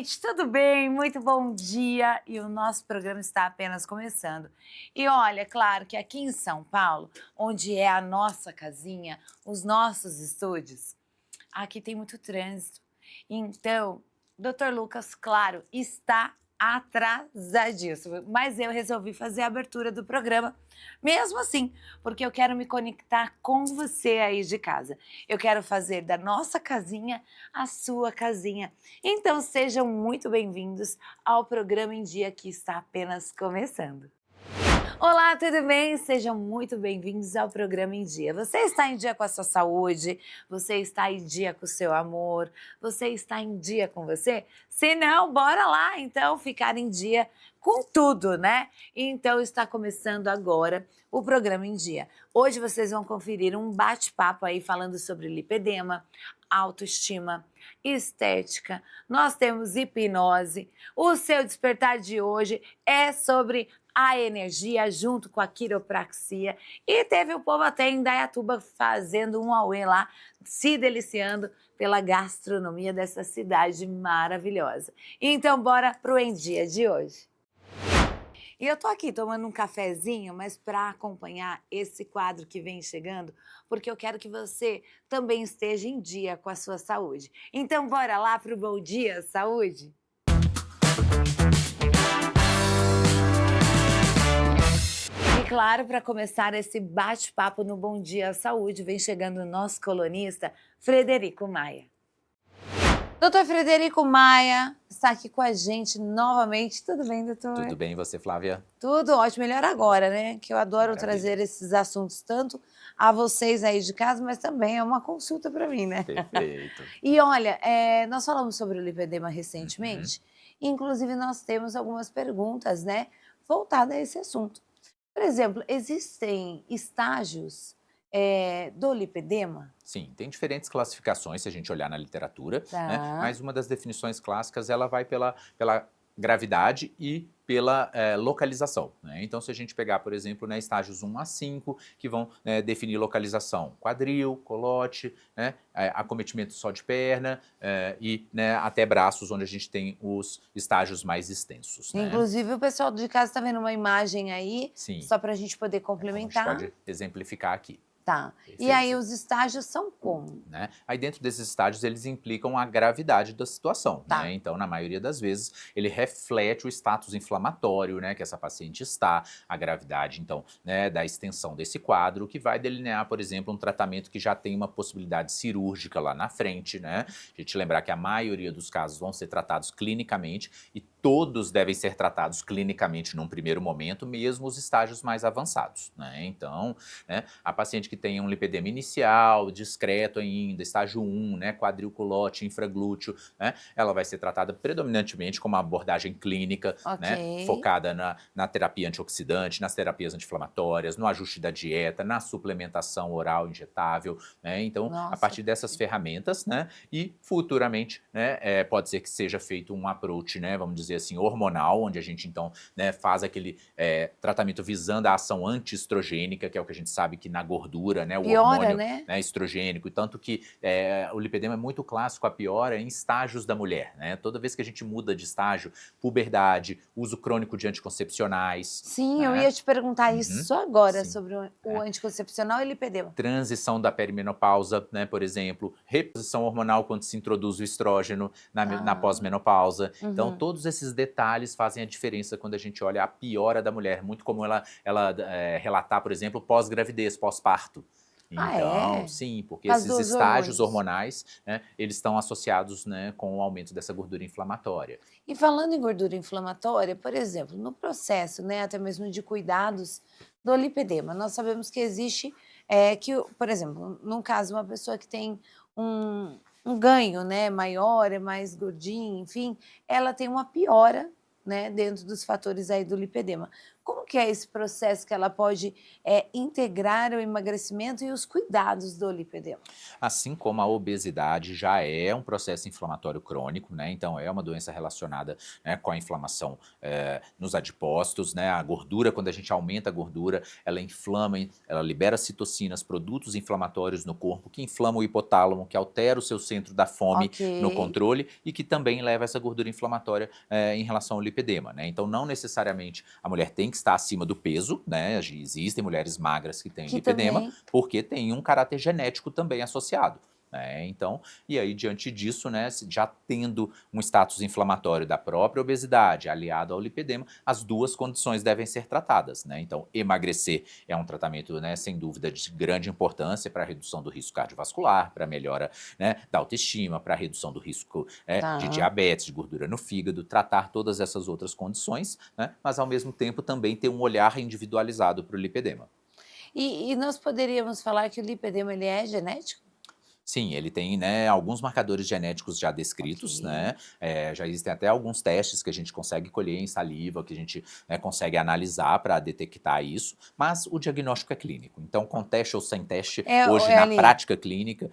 gente, tudo bem? Muito bom dia! E o nosso programa está apenas começando. E olha, claro que aqui em São Paulo, onde é a nossa casinha, os nossos estúdios, aqui tem muito trânsito. Então, Dr. Lucas, claro, está atrasadíssimo, mas eu resolvi fazer a abertura do programa, mesmo assim, porque eu quero me conectar com você aí de casa. Eu quero fazer da nossa casinha a sua casinha. Então sejam muito bem-vindos ao programa em dia que está apenas começando. Olá, tudo bem? Sejam muito bem-vindos ao programa Em Dia. Você está em dia com a sua saúde? Você está em dia com o seu amor? Você está em dia com você? Se não, bora lá então ficar em dia com tudo, né? Então está começando agora o programa Em Dia. Hoje vocês vão conferir um bate-papo aí falando sobre lipedema, autoestima, estética. Nós temos hipnose. O seu despertar de hoje é sobre a energia junto com a quiropraxia. E teve o povo até em Indaiatuba fazendo um auê lá, se deliciando pela gastronomia dessa cidade maravilhosa. Então, bora pro Em Dia de hoje. E eu tô aqui tomando um cafezinho, mas para acompanhar esse quadro que vem chegando, porque eu quero que você também esteja em dia com a sua saúde. Então, bora lá pro Bom Dia Saúde? E claro, para começar esse bate-papo no Bom Dia Saúde, vem chegando o nosso colunista, Frederico Maia. Doutor Frederico Maia está aqui com a gente novamente. Tudo bem, doutor? Tudo bem, e você, Flávia? Tudo ótimo, melhor agora, né? Que eu adoro Maravilha. trazer esses assuntos tanto a vocês aí de casa, mas também é uma consulta para mim, né? Perfeito. E olha, nós falamos sobre o lipedema recentemente, inclusive nós temos algumas perguntas, né, voltadas a esse assunto. Por exemplo, existem estágios do lipedema? Sim, tem diferentes classificações se a gente olhar na literatura, né? Tá. Mas uma das definições clássicas, ela vai pela gravidade e pela localização, né? Então, se a gente pegar, por exemplo, né, estágios 1 a 5, que vão definir localização, quadril, colote, né, acometimento só de perna e né, até braços, onde a gente tem os estágios mais extensos, né? Inclusive, o pessoal de casa está vendo uma imagem aí, Sim. só para a gente poder complementar. A gente pode exemplificar aqui. Tá. Perfeito. E aí, os estágios são como? Né? Aí dentro desses estágios eles implicam a gravidade da situação, Tá. né? Então na maioria das vezes ele reflete o status inflamatório, né, que essa paciente está, a gravidade então, né, da extensão desse quadro, que vai delinear, por exemplo, um tratamento que já tem uma possibilidade cirúrgica lá na frente, né? A gente lembrar que a maioria dos casos vão ser tratados clinicamente e todos devem ser tratados clinicamente num primeiro momento, mesmo os estágios mais avançados, né? Então, né, a paciente que tem um lipedema inicial, discreto ainda, estágio 1, né, quadril, culote, infraglúteo, né, ela vai ser tratada predominantemente com uma abordagem clínica, né, focada na terapia antioxidante, nas terapias anti-inflamatórias, no ajuste da dieta, na suplementação oral injetável, né? Então, a partir dessas ferramentas, né, e futuramente, né, pode ser que seja feito um approach, né, vamos dizer assim, hormonal, onde a gente então, né, faz aquele tratamento visando a ação antiestrogênica, que é o que a gente sabe que na gordura, né, o hormônio, né, estrogênico, e tanto que o lipedema é muito clássico, a piora em estágios da mulher, né? Toda vez que a gente muda de estágio, puberdade, uso crônico de anticoncepcionais. Sim, né? eu ia te perguntar isso agora, Sim. sobre o anticoncepcional e lipedema. Transição da perimenopausa, né, por exemplo, reposição hormonal quando se introduz o estrógeno na pós-menopausa. Então, todos esses detalhes fazem a diferença quando a gente olha a piora da mulher. Muito comum ela relatar, por exemplo, pós-gravidez, pós-parto. Então, sim, porque esses estágios hormonais, né, eles estão associados, né, com o aumento dessa gordura inflamatória. E falando em gordura inflamatória, por exemplo, no processo, né, até mesmo de cuidados do lipedema, nós sabemos que existe, por exemplo, no caso, uma pessoa que tem um ganho, né, maior, é mais gordinha, enfim, ela tem uma piora, né, dentro dos fatores aí do lipedema. Como que é esse processo que ela pode integrar o emagrecimento e os cuidados do lipedema? Assim como a obesidade já é um processo inflamatório crônico, né? Então é uma doença relacionada, né, com a inflamação nos adipócitos, né? A gordura, quando a gente aumenta a gordura, ela inflama, ela libera citocinas, produtos inflamatórios no corpo, que inflamam o hipotálamo, que altera o seu centro da fome no Ok. controle e que também leva essa gordura inflamatória em relação ao lipedema, né? Então não necessariamente a mulher tem que estar acima do peso, né? Existem mulheres magras que têm Que lipedema, também. porque tem um caráter genético também associado. Então, e aí diante disso, né, já tendo um status inflamatório da própria obesidade aliado ao lipedema, as duas condições devem ser tratadas, né? Então, emagrecer é um tratamento, né, sem dúvida de grande importância para a redução do risco cardiovascular, para a melhora, né, da autoestima, para a redução do risco de Tá. diabetes, de gordura no fígado, tratar todas essas outras condições, né, mas ao mesmo tempo também ter um olhar individualizado para o lipedema. E nós poderíamos falar que o lipedema ele é genético? Sim, ele tem, né, alguns marcadores genéticos já Ok. descritos, né? Já existem até alguns testes que a gente consegue colher em saliva, que a gente, né, consegue analisar para detectar isso, mas o diagnóstico é clínico. Então, com teste ou sem teste, hoje É na ali. prática clínica,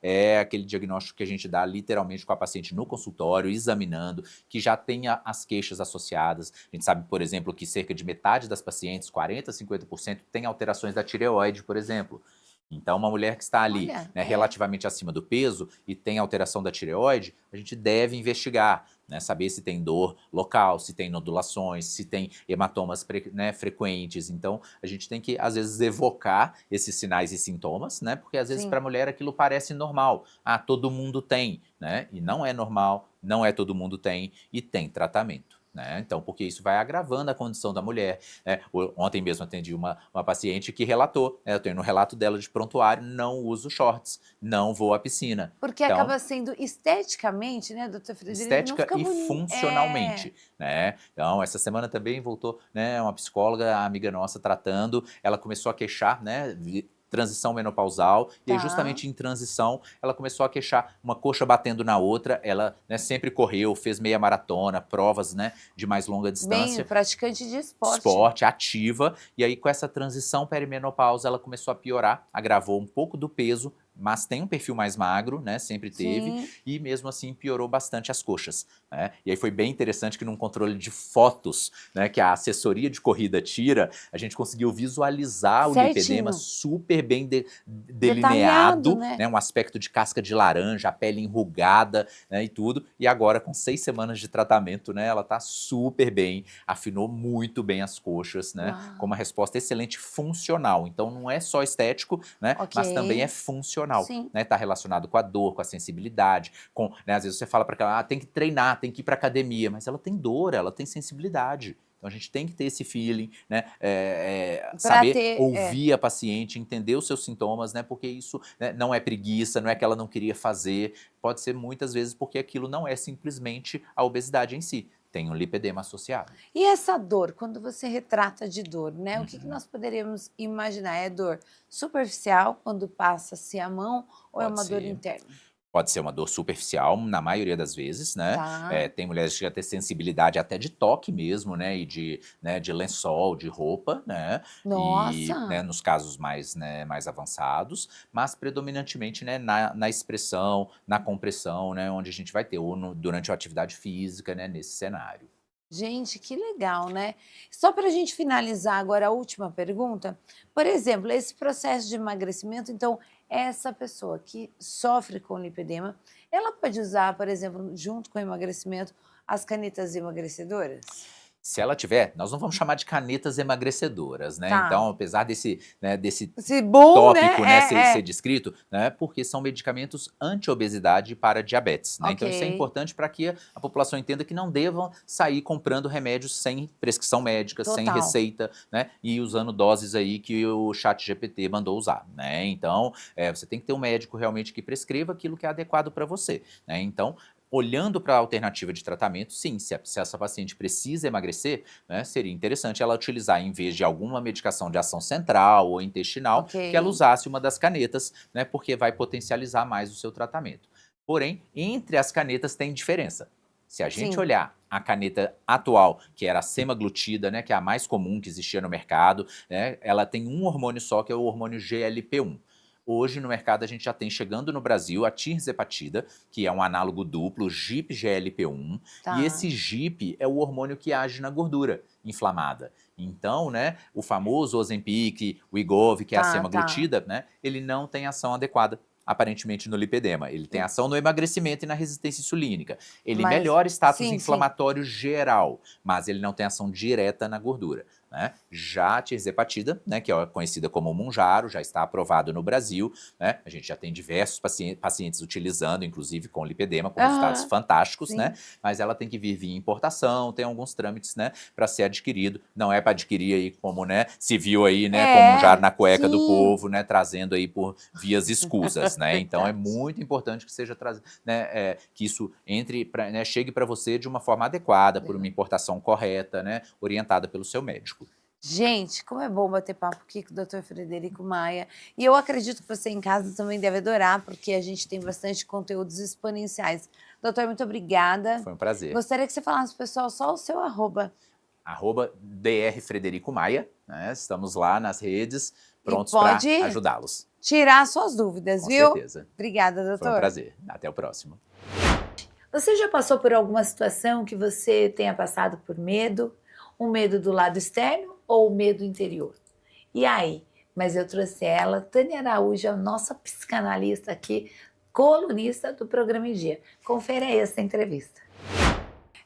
é aquele diagnóstico que a gente dá literalmente com a paciente no consultório, examinando, que já tenha as queixas associadas. A gente sabe, por exemplo, que cerca de metade das pacientes, 40, 50%, tem alterações da tireoide, por exemplo. Então, uma mulher que está ali, Olha, né, relativamente acima do peso e tem alteração da tireoide, a gente deve investigar, né, saber se tem dor local, se tem nodulações, se tem hematomas né, frequentes. Então, a gente tem que, às vezes, evocar esses sinais e sintomas, né, porque às vezes sim. para a mulher aquilo parece normal. Ah, todo mundo tem, né? E não é normal, não é todo mundo tem e tem tratamento. Né? Então, porque isso vai agravando a condição da mulher. Né? Ontem mesmo atendi uma paciente que relatou, né, eu tenho no relato dela de prontuário, não uso shorts, não vou à piscina. Porque Então, acaba sendo esteticamente, né, doutor Frederico, não estética fica e bonito. É. funcionalmente, né? Então, essa semana também voltou, né, uma psicóloga, amiga nossa, tratando, ela começou a queixar, né, transição menopausal, e aí Tá. justamente em transição, ela começou a queixar uma coxa batendo na outra, ela, né, sempre correu, fez meia maratona, provas, né, de mais longa Bem, distância, praticante de esporte. esporte, ativa, e aí com essa transição perimenopausa ela começou a piorar, agravou um pouco do peso, mas tem um perfil mais magro, né, sempre teve, Sim. e mesmo assim piorou bastante as coxas, né? E aí foi bem interessante que num controle de fotos, né, que a assessoria de corrida tira, a gente conseguiu visualizar o lipedema Certinho. super bem Detalhado, delineado, né? né, um aspecto de casca de laranja, a pele enrugada, né, e tudo, e agora com 6 semanas de tratamento, né, ela tá super bem, afinou muito bem as coxas, né, com Uau. uma resposta excelente funcional. Então não é só estético, né, Ok. mas também é funcional, Sim. né, tá relacionado com a dor, com a sensibilidade, com, né, às vezes você fala para ela, tem que treinar, tem que ir para academia, mas ela tem dor, ela tem sensibilidade. Então a gente tem que ter esse feeling, né? Pra Saber ter. ouvir a paciente, entender os seus sintomas, né? Porque isso, né, não é preguiça, não é que ela não queria fazer, pode ser muitas vezes porque aquilo não é simplesmente a obesidade em si. Tem um lipedema associado. E essa dor, quando você retrata de dor, né? O que Uhum, nós poderíamos imaginar? É dor superficial, quando passa-se a mão, ou é pode uma dor ser. interna? Pode ser uma dor superficial, na maioria das vezes, né? Tá. Tem mulheres que já têm sensibilidade até de toque mesmo, né? E de, né, de lençol, de roupa, né? E, né, Nossa! nos casos mais, né, mais avançados, mas predominantemente, né, na expressão, na compressão, né? Onde a gente vai ter, ou durante a atividade física, né? Nesse cenário. Gente, que legal, né? Só para a gente finalizar agora a última pergunta, por exemplo, esse processo de emagrecimento, então, essa pessoa que sofre com lipedema, ela pode usar, por exemplo, junto com o emagrecimento, as canetas emagrecedoras? Se ela tiver, nós não vamos chamar de canetas emagrecedoras, né? Tá. Então, apesar desse, né, desse Esse boom, né? tópico, né, ser É. descrito, né, porque são medicamentos anti-obesidade para diabetes, né? Ok. Então isso é importante para que a população entenda que não devam sair comprando remédios sem prescrição médica, sem Total. receita, né, e usando doses aí que o chat GPT mandou usar, né? Então, você tem que ter um médico realmente que prescreva aquilo que é adequado para você, né? Então, olhando para a alternativa de tratamento, sim, se essa paciente precisa emagrecer, né, seria interessante ela utilizar, em vez de alguma medicação de ação central ou intestinal, Ok. que ela usasse uma das canetas, né, porque vai potencializar mais o seu tratamento. Porém, entre as canetas tem diferença. Se a gente Sim. olhar a caneta atual, que era a semaglutida, né, que é a mais comum que existia no mercado, né, ela tem um hormônio só, que é o hormônio GLP-1. Hoje no mercado a gente já tem chegando no Brasil a tirzepatida, que é um análogo duplo, GIP-GLP-1, Tá. e esse GIP é o hormônio que age na gordura inflamada. Então, né, o famoso Ozempic, o Wegovy, que é a Tá, semaglutida, né, ele não tem ação adequada, aparentemente, no lipedema. Ele tem ação no emagrecimento e na resistência insulínica. Ele Mas, melhora status sim, sim. inflamatório geral, mas ele não tem ação direta na gordura, né? Já a tirzepatida, né, que é conhecida como Mounjaro, já está aprovado no Brasil, né? A gente já tem diversos pacientes utilizando, inclusive com lipedema, com resultados Aham, fantásticos, sim. né? Mas ela tem que vir via importação, tem alguns trâmites, né, para ser adquirido. Não é para adquirir aí como, né, se viu aí, né, como um jarro na cueca do sim. povo, né, trazendo aí por vias escusas, né? Então é Verdade. muito importante que seja né, que isso entre, né, chegue para você de uma forma adequada, por uma importação correta, né, orientada pelo seu médico. Gente, como é bom bater papo aqui com o Dr. Frederico Maia. E eu acredito que você em casa também deve adorar, porque a gente tem bastante conteúdos exponenciais. Doutor, muito obrigada. Foi um prazer. Gostaria que você falasse, pessoal, só o seu arroba. @Dr. Frederico Maia, né? Estamos lá nas redes, prontos E para pode ajudá-los. tirar suas dúvidas, Com viu? certeza. Obrigada, doutor. Foi um prazer. Até o próximo. Você já passou por alguma situação que você tenha passado por medo? Um medo do lado externo ou o medo interior? E aí? Mas eu trouxe ela, Tânia Araújo, a nossa psicanalista aqui, colunista do Programa em Dia. Confere aí essa entrevista.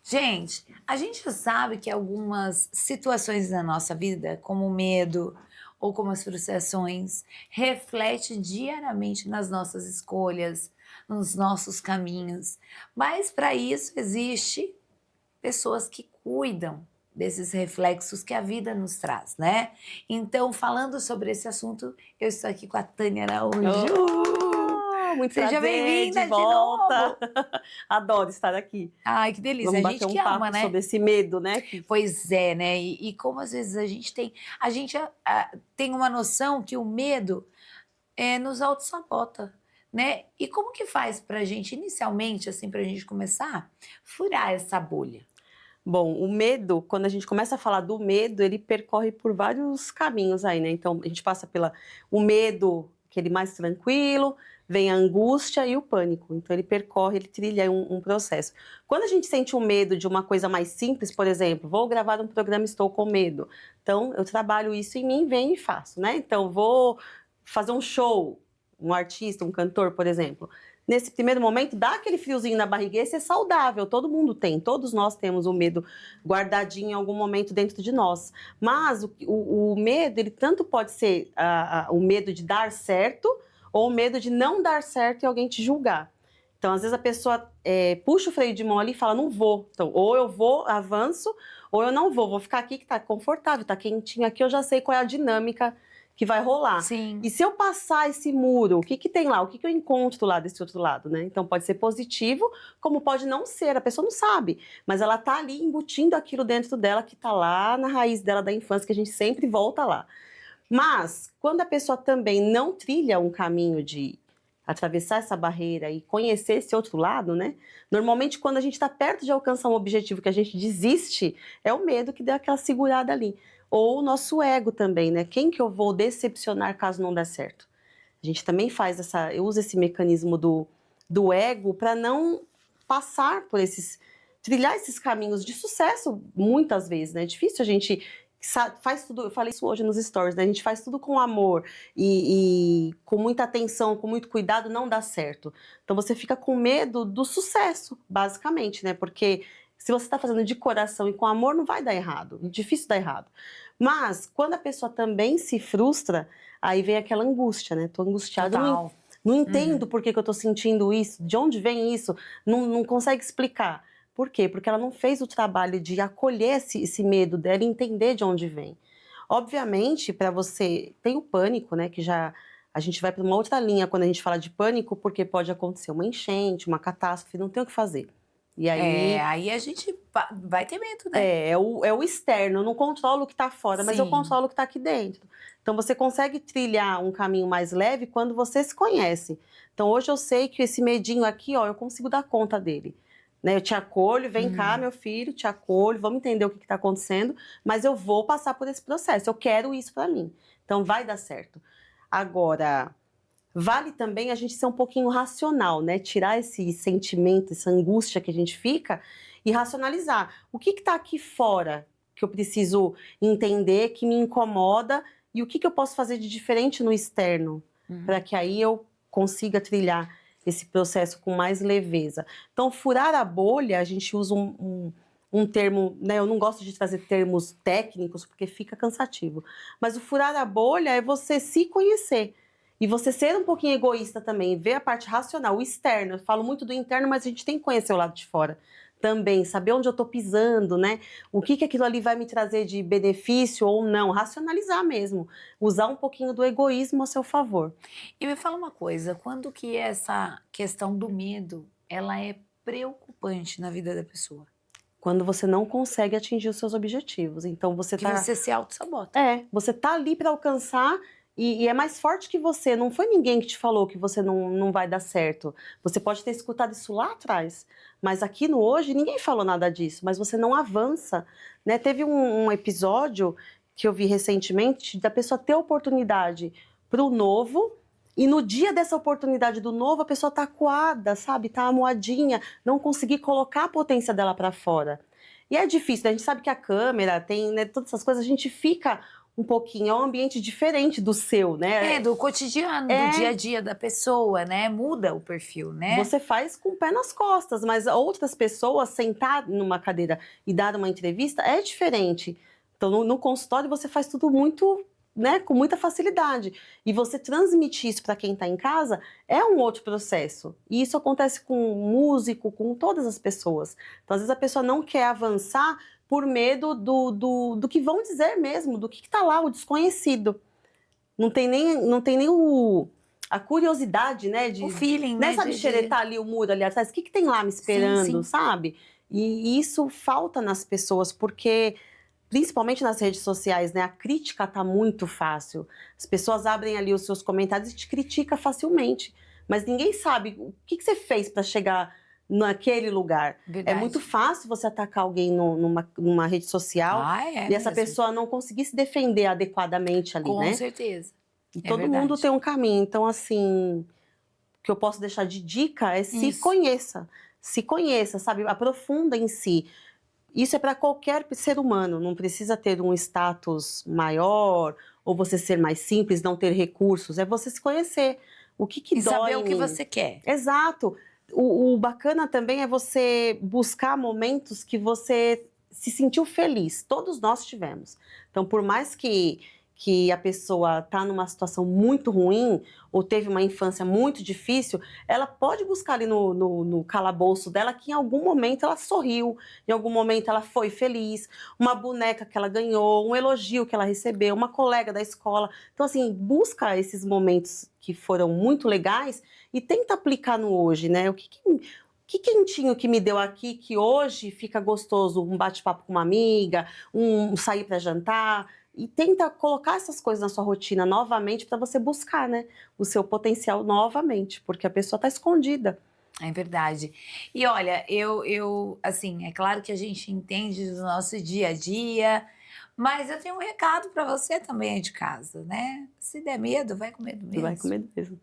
Gente, a gente sabe que algumas situações na nossa vida, como o medo ou como as frustrações, refletem diariamente nas nossas escolhas, nos nossos caminhos. Mas para isso existe pessoas que cuidam desses reflexos que a vida nos traz, né? Então, falando sobre esse assunto, eu estou aqui com a Tânia Araújo. Muito Seja prazer, bem-vinda de volta. novo. Adoro estar aqui. Ai, que delícia. Vamos A bater gente um que papo ama, né? sobre esse medo, né? Pois é, né? E como às vezes a gente tem uma noção que o medo nos autossabota, né? E como que faz pra gente, inicialmente, assim, pra gente começar, furar essa bolha? Bom, o medo, quando a gente começa a falar do medo, ele percorre por vários caminhos aí, né? Então, a gente passa o medo, aquele mais tranquilo, vem a angústia e o pânico. Então, ele trilha um processo. Quando a gente sente o medo de uma coisa mais simples, por exemplo, vou gravar um programa, estou com medo. Então, eu trabalho isso em mim, venho e faço, né? Então, vou fazer um show, um artista, um cantor, por exemplo. Nesse primeiro momento, dá aquele friozinho na barriga, esse é saudável, todo mundo tem, todos nós temos o medo guardadinho em algum momento dentro de nós. Mas o medo, ele tanto pode ser o medo de dar certo, ou o medo de não dar certo e alguém te julgar. Então, às vezes a pessoa puxa o freio de mão ali e fala, não vou. Então, ou eu vou, avanço, ou eu não vou ficar aqui que tá confortável, tá quentinho aqui, eu já sei qual é a dinâmica que vai rolar. Sim. E se eu passar esse muro, o que que tem lá? O que que eu encontro lá desse outro lado, né? Então pode ser positivo, como pode não ser, a pessoa não sabe, mas ela tá ali embutindo aquilo dentro dela que tá lá na raiz dela da infância, que a gente sempre volta lá. Mas quando a pessoa também não trilha um caminho de atravessar essa barreira e conhecer esse outro lado, né? Normalmente quando a gente está perto de alcançar um objetivo que a gente desiste, é o medo que deu aquela segurada ali. Ou o nosso ego também, né? Quem que eu vou decepcionar caso não der certo? A gente também eu uso esse mecanismo do ego para não passar por trilhar esses caminhos de sucesso muitas vezes, né? É difícil a gente faz tudo, eu falei isso hoje nos stories, né? A gente faz tudo com amor e com muita atenção, com muito cuidado, não dá certo. Então você fica com medo do sucesso, basicamente, né? Porque se você está fazendo de coração e com amor, não vai dar errado. É difícil dar errado. Mas, quando a pessoa também se frustra, aí vem aquela angústia, né? Tô angustiada, não entendo por que eu tô sentindo isso, de onde vem isso, não consegue explicar. Por quê? Porque ela não fez o trabalho de acolher esse medo dela e entender de onde vem. Obviamente, para você, tem o pânico, né? Que já a gente vai para uma outra linha quando a gente fala de pânico, porque pode acontecer uma enchente, uma catástrofe, não tem o que fazer. E aí, aí a gente vai ter medo, né? é o externo, eu não controlo o que está fora, mas eu Sim. controlo o que está aqui dentro. Então você consegue trilhar um caminho mais leve quando você se conhece. Então hoje eu sei que esse medinho aqui, ó, eu consigo dar conta dele. né? Eu te acolho, vem cá, meu filho, te acolho, vamos entender o que está acontecendo, mas eu vou passar por esse processo, eu quero isso para mim. Então vai dar certo. Agora, vale também a gente ser um pouquinho racional, né? Tirar esse sentimento, essa angústia que a gente fica e racionalizar. O que está aqui fora que eu preciso entender, que me incomoda e o que eu posso fazer de diferente no externo, para que aí eu consiga trilhar esse processo com mais leveza. Então, furar a bolha, a gente usa um termo, né? Eu não gosto de trazer termos técnicos porque fica cansativo. Mas o furar a bolha é você se conhecer. E você ser um pouquinho egoísta também, ver a parte racional, o externo. Eu falo muito do interno, mas a gente tem que conhecer o lado de fora também, saber onde eu tô pisando, né? O que aquilo ali vai me trazer de benefício ou não, racionalizar mesmo, usar um pouquinho do egoísmo a seu favor. E me fala uma coisa, quando que essa questão do medo, ela é preocupante na vida da pessoa? Quando você não consegue atingir os seus objetivos, então você Que tá... você se auto-sabota. Você tá ali para alcançar e é mais forte que você. Não foi ninguém que te falou que você não vai dar certo. Você pode ter escutado isso lá atrás, mas aqui no hoje ninguém falou nada disso, mas você não avança, né? Teve um episódio que eu vi recentemente da pessoa ter oportunidade para o novo e no dia dessa oportunidade do novo a pessoa tá acuada, sabe? Tá amuadinha, não conseguir colocar a potência dela para fora. E é difícil, né? A gente sabe que a câmera tem, né, todas essas coisas, a gente fica um pouquinho, é um ambiente diferente do seu, né? Do cotidiano, do dia a dia da pessoa, né? Muda o perfil, né? Você faz com o pé nas costas, mas outras pessoas sentar numa cadeira e dar uma entrevista é diferente. Então, no consultório você faz tudo muito, né, com muita facilidade. E você transmitir isso para quem está em casa é um outro processo. E isso acontece com músico, com todas as pessoas. Então, às vezes a pessoa não quer avançar por medo do que vão dizer mesmo, do que está lá, o desconhecido. Não tem nem a curiosidade, né? O feeling, né? né? Sabe, xeretar ali o muro ali atrás? O que tem lá me esperando, Sim. sabe? E isso falta nas pessoas, porque, principalmente nas redes sociais, né? A crítica tá muito fácil. As pessoas abrem ali os seus comentários e te criticam facilmente. Mas ninguém sabe o que você fez para chegar naquele lugar. Verdade. É muito fácil você atacar alguém numa rede social e essa pessoa não conseguir se defender adequadamente ali, né? Com certeza. E todo mundo tem um caminho. Então, assim, o que eu posso deixar de dica é se conheça. Se conheça, sabe? Aprofunda em si. Isso é para qualquer ser humano. Não precisa ter um status maior ou você ser mais simples, não ter recursos. É você se conhecer. O que e dói saber em o que mim. você quer. Exato. O bacana também é você buscar momentos que você se sentiu feliz. Todos nós tivemos. Então, por mais que a pessoa está numa situação muito ruim ou teve uma infância muito difícil, ela pode buscar ali no calabouço dela que em algum momento ela sorriu, em algum momento ela foi feliz, uma boneca que ela ganhou, um elogio que ela recebeu, uma colega da escola. Então, assim, busca esses momentos que foram muito legais e tenta aplicar no hoje, né? O que quentinho que me deu aqui que hoje fica gostoso? Um bate-papo com uma amiga, um sair para jantar. E tenta colocar essas coisas na sua rotina novamente para você buscar, né, o seu potencial novamente, porque a pessoa está escondida. É verdade. E olha, eu assim, é claro que a gente entende do nosso dia a dia, mas eu tenho um recado para você também aí de casa, né? Se der medo, vai com medo mesmo. Vai com medo mesmo.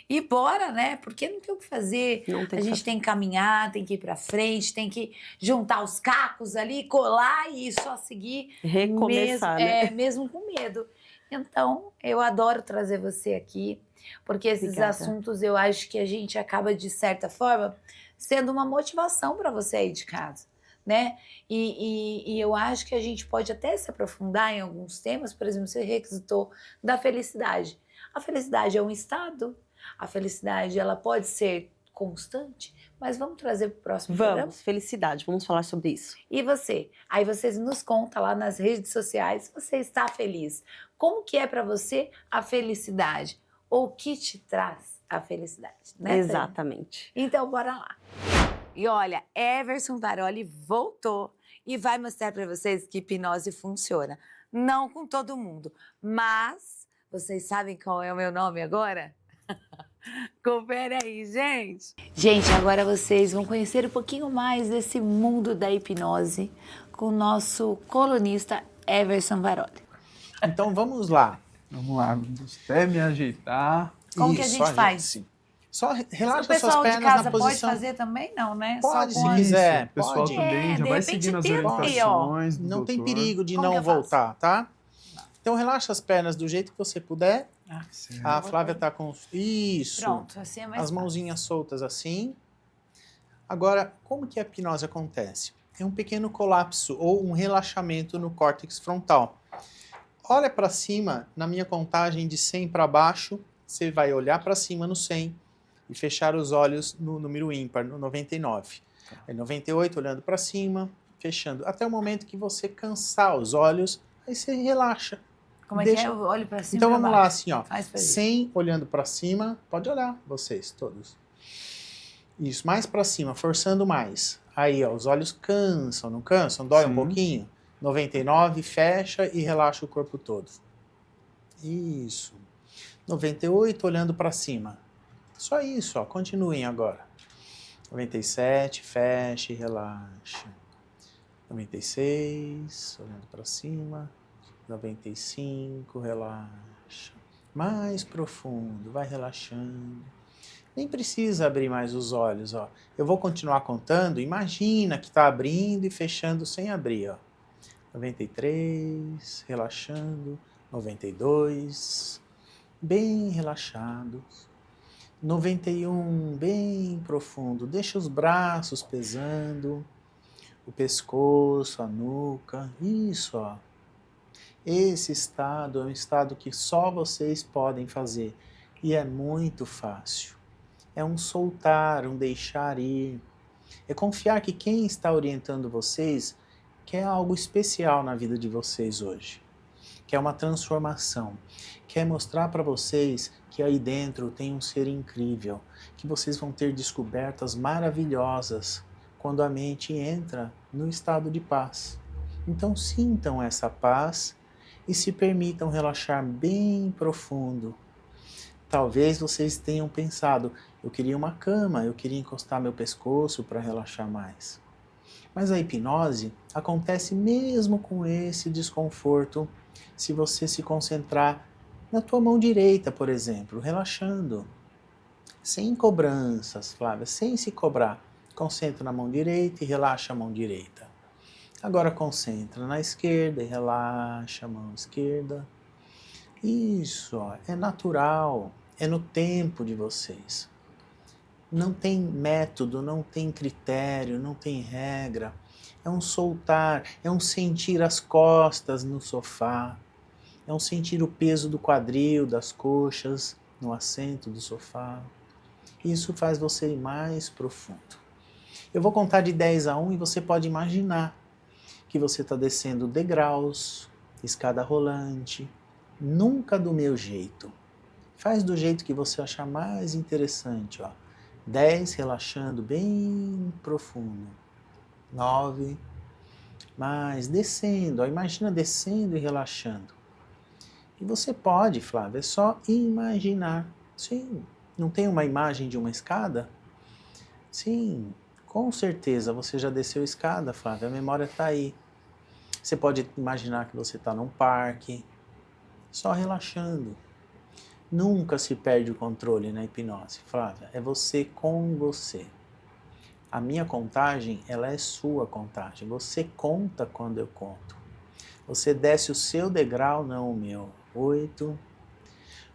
E bora, né? Porque não tem o que fazer. A gente tem que caminhar, tem que ir pra frente, tem que juntar os cacos ali, colar e só seguir. Recomeçar, né? Mesmo com medo. Então, eu adoro trazer você aqui, porque esses assuntos eu acho que a gente acaba, de certa forma, sendo uma motivação para você aí de casa, né? E eu acho que a gente pode até se aprofundar em alguns temas. Por exemplo, você requisitou da felicidade. A felicidade é um estado. A felicidade, ela pode ser constante, mas vamos trazer para o próximo programa? Felicidade, vamos falar sobre isso. E você? Aí vocês nos contam lá nas redes sociais se você está feliz. Como que é para você a felicidade? Ou o que te traz a felicidade, né? Exatamente. Então, bora lá. E olha, Everson Baroli voltou e vai mostrar para vocês que hipnose funciona. Não com todo mundo, mas vocês sabem qual é o meu nome agora? Confere aí, gente. Gente, agora vocês vão conhecer um pouquinho mais desse mundo da hipnose com o nosso colunista Everson Varoli. Então vamos lá. Vamos lá, até me ajeitar. Como que a gente faz? Sim. Só O relaxa suas pessoal de pernas casa na pode posição. fazer também? Não, né? Pode, Só se com quiser. O pessoal pode. também já de vai repente seguindo as tenta aí, ó. orientações do Não tem doutor. perigo de Como que não eu faço? voltar, tá? Então relaxa as pernas do jeito que você puder. Certo. A Flávia tá com... Isso. Pronto, assim é mais As fácil. mãozinhas soltas assim. Agora, como que a hipnose acontece? É um pequeno colapso ou um relaxamento no córtex frontal. Olha para cima, na minha contagem de 100 para baixo, você vai olhar para cima no 100 e fechar os olhos no número ímpar, no 99. Aí 98, olhando para cima, fechando. Até o momento que você cansar os olhos, aí você relaxa. Como é que é? Deixa- Eu olho pra cima Então e pra vamos lá, baixo. assim, ó. Faz pra gente. 100 olhando para cima, pode olhar, vocês todos. Isso, mais para cima, forçando mais. Aí, ó, os olhos cansam, não cansam? Dói um Sim. pouquinho? 99, fecha e relaxa o corpo todo. Isso. 98, olhando para cima. Só isso, ó, continuem agora. 97, fecha e relaxa. 96, olhando para cima. 95, relaxa. Mais profundo, vai relaxando. Nem precisa abrir mais os olhos, ó. Eu vou continuar contando, imagina que está abrindo e fechando sem abrir, ó. 93, relaxando. 92, bem relaxados. 91, bem profundo. Deixa os braços pesando, o pescoço, a nuca. Isso, ó. Esse estado é um estado que só vocês podem fazer e é muito fácil. É um soltar, um deixar ir. É confiar que quem está orientando vocês quer algo especial na vida de vocês hoje. Quer uma transformação. Quer mostrar para vocês que aí dentro tem um ser incrível, que vocês vão ter descobertas maravilhosas quando a mente entra no estado de paz. Então sintam essa paz e se permitam relaxar bem profundo. Talvez vocês tenham pensado, eu queria uma cama, eu queria encostar meu pescoço para relaxar mais. Mas a hipnose acontece mesmo com esse desconforto se você se concentrar na tua mão direita, por exemplo, relaxando. Sem cobranças, Flávia, sem se cobrar. Concentra na mão direita e relaxa a mão direita. Agora concentra na esquerda e relaxa a mão esquerda. Isso, ó, é natural, é no tempo de vocês. Não tem método, não tem critério, não tem regra. É um soltar, é um sentir as costas no sofá, é um sentir o peso do quadril, das coxas no assento do sofá. Isso faz você ir mais profundo. Eu vou contar de 10 a 1 e você pode imaginar que você está descendo degraus, escada rolante, nunca do meu jeito. Faz do jeito que você achar mais interessante, ó. 10, relaxando bem profundo. 9, mais, descendo, ó. Imagina descendo e relaxando. E você pode, Flávia, é só imaginar. Sim, não tem uma imagem de uma escada? Sim, com certeza você já desceu a escada, Flávia, a memória está aí. Você pode imaginar que você está num parque, só relaxando. Nunca se perde o controle na hipnose, Flávia, é você com você. A minha contagem, ela é sua contagem, você conta quando eu conto. Você desce o seu degrau, não o meu. 8.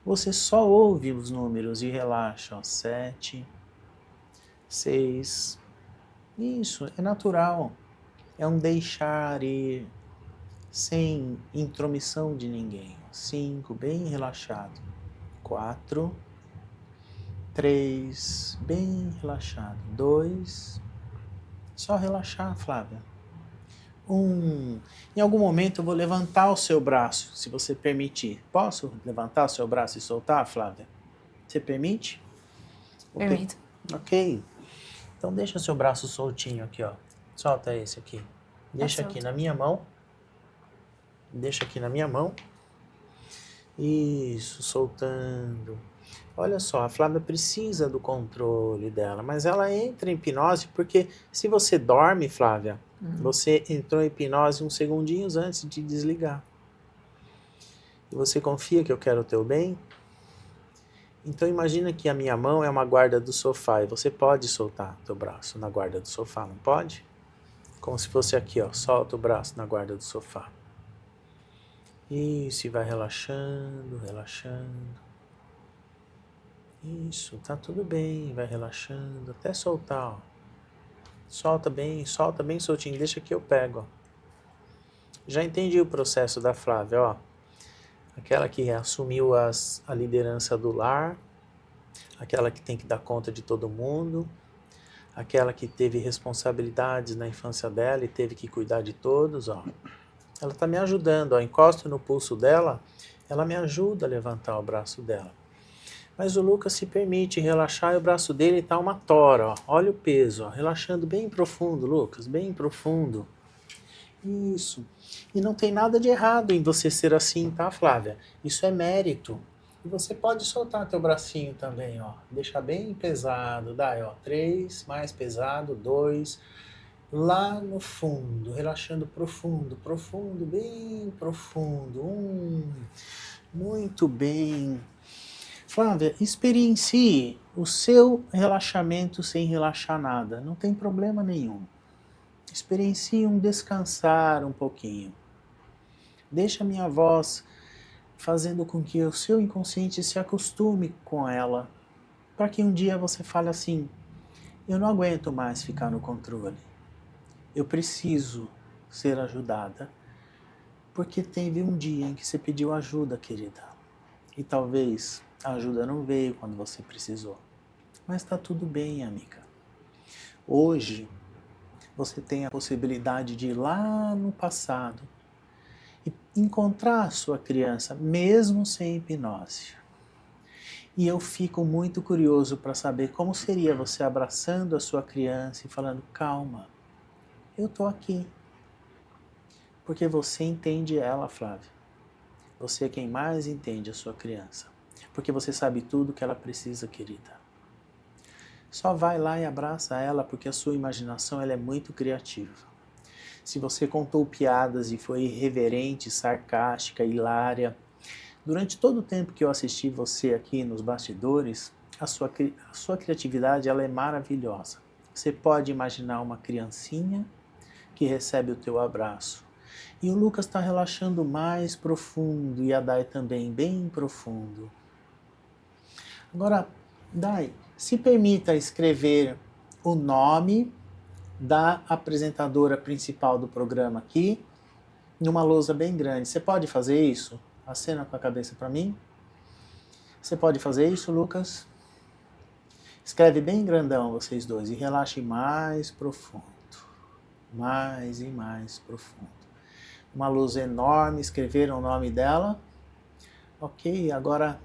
Você só ouve os números e relaxa, ó. 7, 6. Isso, é natural. É um deixar ir, sem intromissão de ninguém. 5, bem relaxado. 4, 3, bem relaxado. 2, só relaxar, Flávia. 1, em algum momento eu vou levantar o seu braço, se você permitir. Posso levantar o seu braço e soltar, Flávia? Você permite? Permito. Ok. Então deixa o seu braço soltinho aqui, ó. Solta esse aqui. Deixa aqui solto. na minha mão. Deixa aqui na minha mão. Isso, soltando. Olha só, a Flávia precisa do controle dela, mas ela entra em hipnose porque se você dorme, Flávia, você entrou em hipnose uns segundinhos antes de desligar. E você confia que eu quero o teu bem? Então imagina que a minha mão é uma guarda do sofá e você pode soltar teu braço na guarda do sofá, não pode? Como se fosse aqui, ó, solta o braço na guarda do sofá. Isso, e vai relaxando, relaxando. Isso, tá tudo bem, vai relaxando, até soltar, ó. Solta bem soltinho, deixa que eu pego, ó. Já entendi o processo da Flávia, ó. Aquela que assumiu a liderança do lar, aquela que tem que dar conta de todo mundo, aquela que teve responsabilidades na infância dela e teve que cuidar de todos, ó. Ela tá me ajudando, ó. Encosto no pulso dela, ela me ajuda a levantar o braço dela. Mas o Lucas se permite relaxar e o braço dele tá uma tora, ó. Olha o peso, ó. Relaxando bem profundo, Lucas, bem profundo. Isso. E não tem nada de errado em você ser assim, tá, Flávia? Isso é mérito. E você pode soltar teu bracinho também, ó. Deixar bem pesado, dai, ó. 3, mais pesado, 2. Lá no fundo, relaxando profundo, profundo, bem profundo. Muito bem. Flávia, experiencie o seu relaxamento sem relaxar nada. Não tem problema nenhum. Experiencie um descansar um pouquinho. Deixa a minha voz fazendo com que o seu inconsciente se acostume com ela. Para que um dia você fale assim, eu não aguento mais ficar no controle. Eu preciso ser ajudada. Porque teve um dia em que você pediu ajuda, querida. E talvez a ajuda não veio quando você precisou. Mas está tudo bem, amiga. Hoje, você tem a possibilidade de ir lá no passado e encontrar a sua criança, mesmo sem hipnose. E eu fico muito curioso para saber como seria você abraçando a sua criança e falando, calma, eu tô aqui. Porque você entende ela, Flávia. Você é quem mais entende a sua criança. Porque você sabe tudo que ela precisa, querida. Só vai lá e abraça ela, porque a sua imaginação ela é muito criativa. Se você contou piadas e foi irreverente, sarcástica, hilária, durante todo o tempo que eu assisti você aqui nos bastidores, a sua criatividade ela é maravilhosa. Você pode imaginar uma criancinha que recebe o teu abraço. E o Lucas está relaxando mais profundo e a Dai também, bem profundo. Agora, Dai, se permita escrever o nome da apresentadora principal do programa aqui, numa lousa bem grande. Você pode fazer isso? Acena com a cabeça para mim. Você pode fazer isso, Lucas? Escreve bem grandão vocês dois e relaxe mais profundo. Mais e mais profundo. Uma luz enorme, escreveram o nome dela. Ok, agora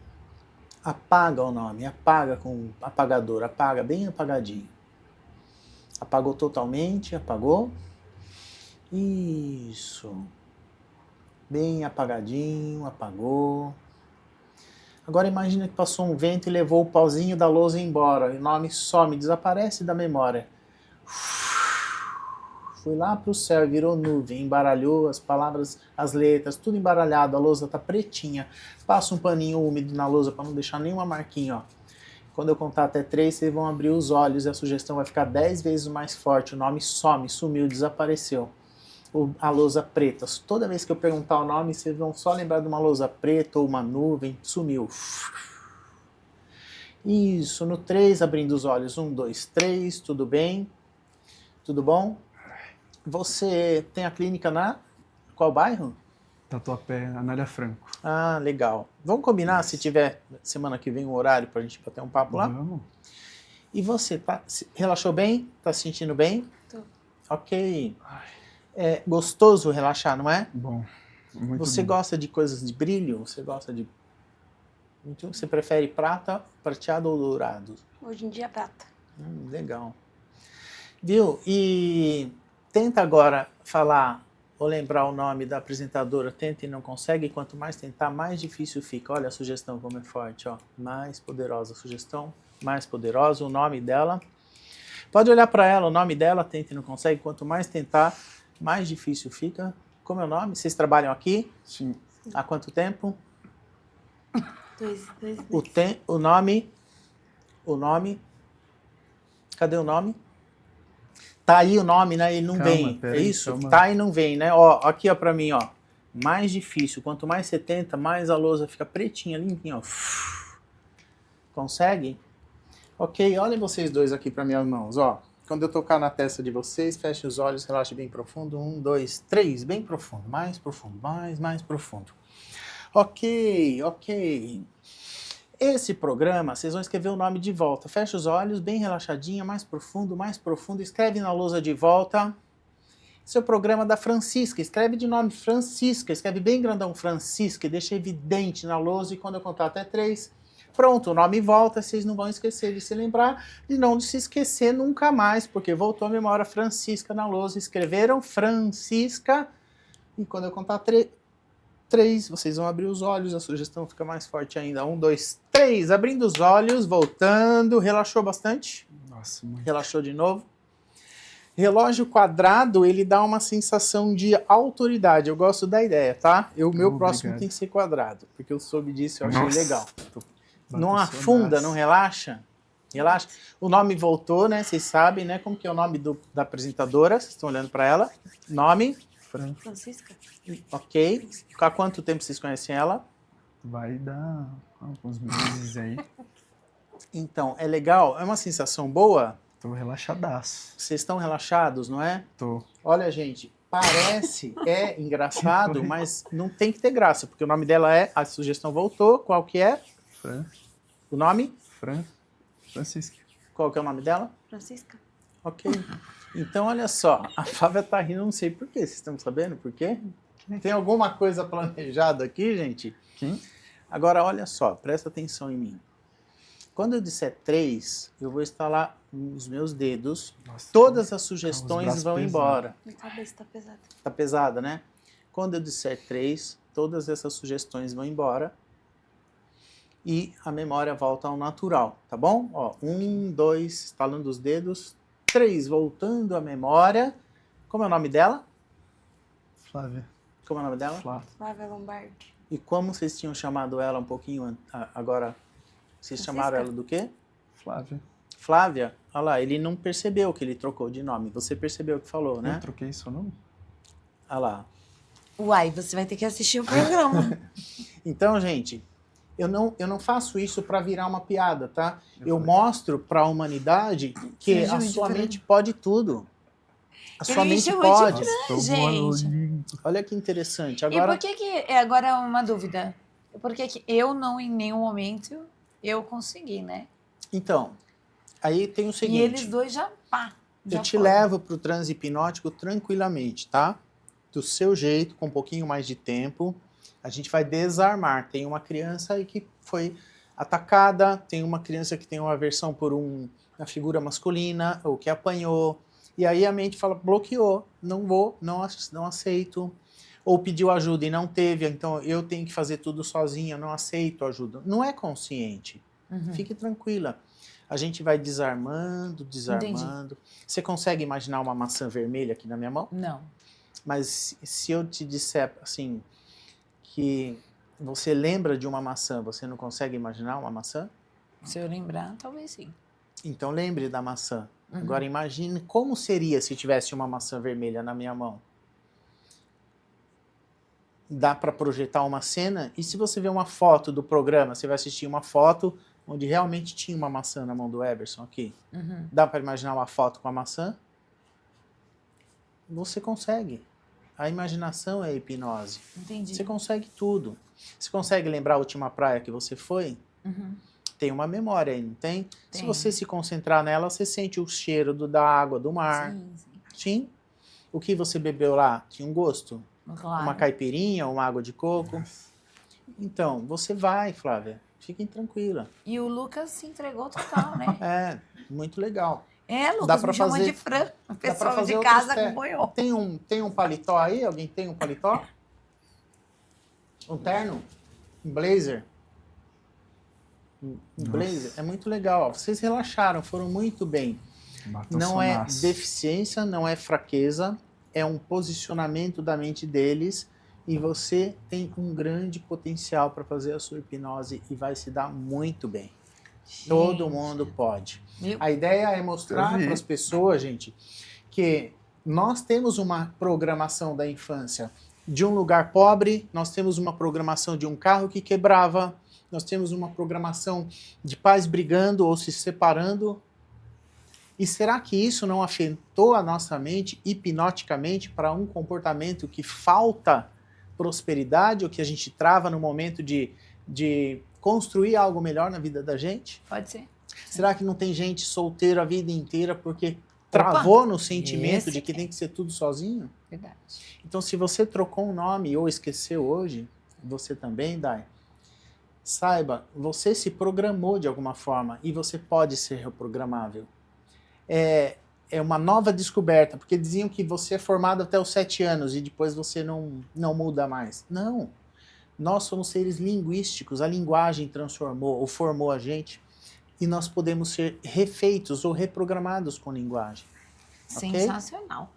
apaga o nome, apaga com apagador, apaga bem apagadinho. Apagou totalmente, apagou. Isso. Bem apagadinho, apagou. Agora imagina que passou um vento e levou o pauzinho da lousa embora. E o nome some, desaparece da memória. Foi lá para o céu e virou nuvem, embaralhou as palavras, as letras, tudo embaralhado, a lousa tá pretinha. Passa um paninho úmido na lousa para não deixar nenhuma marquinha, ó. Quando eu contar até 3, vocês vão abrir os olhos e a sugestão vai ficar 10 vezes mais forte. O nome some, sumiu, desapareceu. A lousa preta. Toda vez que eu perguntar o nome, vocês vão só lembrar de uma lousa preta ou uma nuvem. Sumiu. Isso, no 3, abrindo os olhos. 1, 2, 3, tudo bem? Tudo bom? Você tem a clínica na qual bairro? Tatuapé, Anália Franco. Ah, legal. Vamos combinar se tiver semana que vem um horário pra gente bater um papo lá? Vamos. E você, relaxou bem? Tá se sentindo bem? Tô. Ok. É gostoso relaxar, não é? Bom, muito Você bom. gosta de coisas de brilho? Você gosta de... Você prefere prata, prateado ou dourado? Hoje em dia, prata. Legal. Viu? E tenta agora falar ou lembrar o nome da apresentadora, tenta e não consegue, quanto mais tentar, mais difícil fica. Olha a sugestão como é forte, ó. Mais poderosa a sugestão, mais poderosa, o nome dela. Pode olhar para ela, o nome dela, tenta e não consegue, quanto mais tentar, mais difícil fica. Como é o nome? Vocês trabalham aqui? Sim. Há quanto tempo? 2 meses. O nome, cadê o nome? Tá aí o nome, né? Ele não Calma, vem. pera É aí, isso? calma. Tá e não vem, né? Ó, aqui ó pra mim, ó. Mais difícil. Quanto mais você tenta, mais a lousa fica pretinha, limpinha, ó. Consegue? Ok, olhem vocês dois aqui para minhas mãos, ó. Quando eu tocar na testa de vocês, feche os olhos, relaxe bem profundo. 1, 2, 3, bem profundo. Mais profundo, mais profundo. Ok. Esse programa, vocês vão escrever o nome de volta. Fecha os olhos, bem relaxadinha, mais profundo. Escreve na lousa de volta. Esse é o programa da Francisca. Escreve de nome Francisca. Escreve bem grandão Francisca e deixa evidente na lousa. E quando eu contar até 3, pronto, o nome volta. Vocês não vão esquecer de se lembrar e não de se esquecer nunca mais, porque voltou a memória Francisca na lousa. Escreveram Francisca. E quando eu contar 3, vocês vão abrir os olhos, a sugestão fica mais forte ainda. 1, 2, 3, abrindo os olhos, voltando. Relaxou bastante? Nossa, muito. Relaxou de novo? Relógio quadrado, ele dá uma sensação de autoridade. Eu gosto da ideia, tá? O meu Obrigado. próximo tem que ser quadrado, porque eu soube disso e eu achei Nossa. legal. Tô Não batendo afunda, saudades. não relaxa? Relaxa. O nome voltou, né? Vocês sabem, né? Como que é o nome da apresentadora? Vocês estão olhando para ela? Nome? Francisca? Ok. Há quanto tempo vocês conhecem ela? Vai dar alguns meses aí. Então, é legal? É uma sensação boa? Tô relaxadaço. Vocês estão relaxados, não é? Tô. Olha, gente, parece, é engraçado, mas não tem que ter graça, porque o nome dela a sugestão voltou, qual que é? O nome? Francisca. Qual que é o nome dela? Francisca? Ok. Então, olha só, a Flávia tá rindo, não sei por quê, vocês estão sabendo por quê? Tem alguma coisa planejada aqui, gente? Quem? Agora, olha só, presta atenção em mim. Quando eu disser 3, eu vou estalar os meus dedos, Nossa, todas as os sugestões braços vão pesados. embora. Minha cabeça tá pesada. Tá pesada, né? Quando eu disser 3, todas essas sugestões vão embora e a memória volta ao natural, tá bom? Ó, 1, 2, estalando os dedos, 3, voltando a memória. Como é o nome dela? Flávia. Como é o nome dela? Flávia Lombardi. E como vocês tinham chamado ela um pouquinho agora? Vocês Francisca. chamaram ela do quê? Flávia. Flávia? Olha lá, ele não percebeu que ele trocou de nome. Você percebeu que falou, né? Eu troquei seu nome? Olha lá. Uai, você vai ter que assistir o programa. Então, gente, eu não faço isso para virar uma piada, tá? Eu falei. mostro para a humanidade que Seja a muito sua diferente. mente pode tudo. A sua Ele me mente chamou de pode. Tô gente. bolinho. Olha que interessante. E Agora, por que agora é uma dúvida. Por que eu não, em nenhum momento, eu consegui, né? então, aí tem o E seguinte. eles dois já, pá, já Eu te foram. levo para o transe hipnótico tranquilamente, tá? Do seu jeito, com um pouquinho mais de tempo. A gente vai desarmar. Tem uma criança aí que foi atacada, tem uma criança que tem uma aversão por uma figura masculina, ou que apanhou. E aí a mente fala, bloqueou, não vou, não aceito. Ou pediu ajuda e não teve, então eu tenho que fazer tudo sozinha, não aceito ajuda. Não é consciente. Uhum. Fique tranquila. A gente vai desarmando. Você consegue imaginar uma maçã vermelha aqui na minha mão? Não. Mas se eu te disser assim que você lembra de uma maçã, você não consegue imaginar uma maçã? Se eu lembrar, talvez sim. Então lembre da maçã. Uhum. Agora imagine como seria se tivesse uma maçã vermelha na minha mão. Dá para projetar uma cena, e se você ver uma foto do programa, você vai assistir uma foto onde realmente tinha uma maçã na mão do Eberson aqui. Uhum. Dá para imaginar uma foto com a maçã? Você consegue. A imaginação é a hipnose. Entendi. Você consegue tudo. Você consegue lembrar a última praia que você foi? Uhum. Tem uma memória aí, não tem? Se Tem. você se concentrar nela, você sente o cheiro da água, do mar. Sim, sim. Sim? O que você bebeu lá? Tinha um gosto? Claro. Uma caipirinha, uma água de coco? Então, você vai, Flávia. Fiquem tranquila. E o Lucas se entregou total, né? É, muito legal. É, Lucas, Dá pra me chamou fazer- de Fran. O pra pessoal fazer de outros casa te- acompanhou. Tem um paletó aí? Alguém tem um paletó? Um terno? Um blazer? Um blazer? É muito legal. Ó. Vocês relaxaram, foram muito bem. Batom Não é sonaço. deficiência, não é fraqueza, é um posicionamento da mente deles e você tem um grande potencial para fazer a sua hipnose e vai se dar muito bem. Todo Gente, mundo pode. meu- A ideia é mostrar Eu vi. para as pessoas, gente, que nós temos uma programação da infância de um lugar pobre, nós temos uma programação de um carro que quebrava, nós temos uma programação de pais brigando ou se separando. E será que isso não afetou a nossa mente hipnoticamente para um comportamento que falta prosperidade ou que a gente trava no momento de construir algo melhor na vida da gente? Pode ser. Será que não tem gente solteira a vida inteira porque travou no sentimento esse de que tem que ser tudo sozinho? Verdade. Então, se você trocou um nome ou esqueceu hoje, você também, Dai, saiba, você se programou de alguma forma e você pode ser reprogramável. É uma nova descoberta, porque diziam que você é formado até os 7 anos e depois você não muda mais. Não. Nós somos seres linguísticos, a linguagem transformou ou formou a gente e nós podemos ser refeitos ou reprogramados com linguagem. Ok? Sensacional.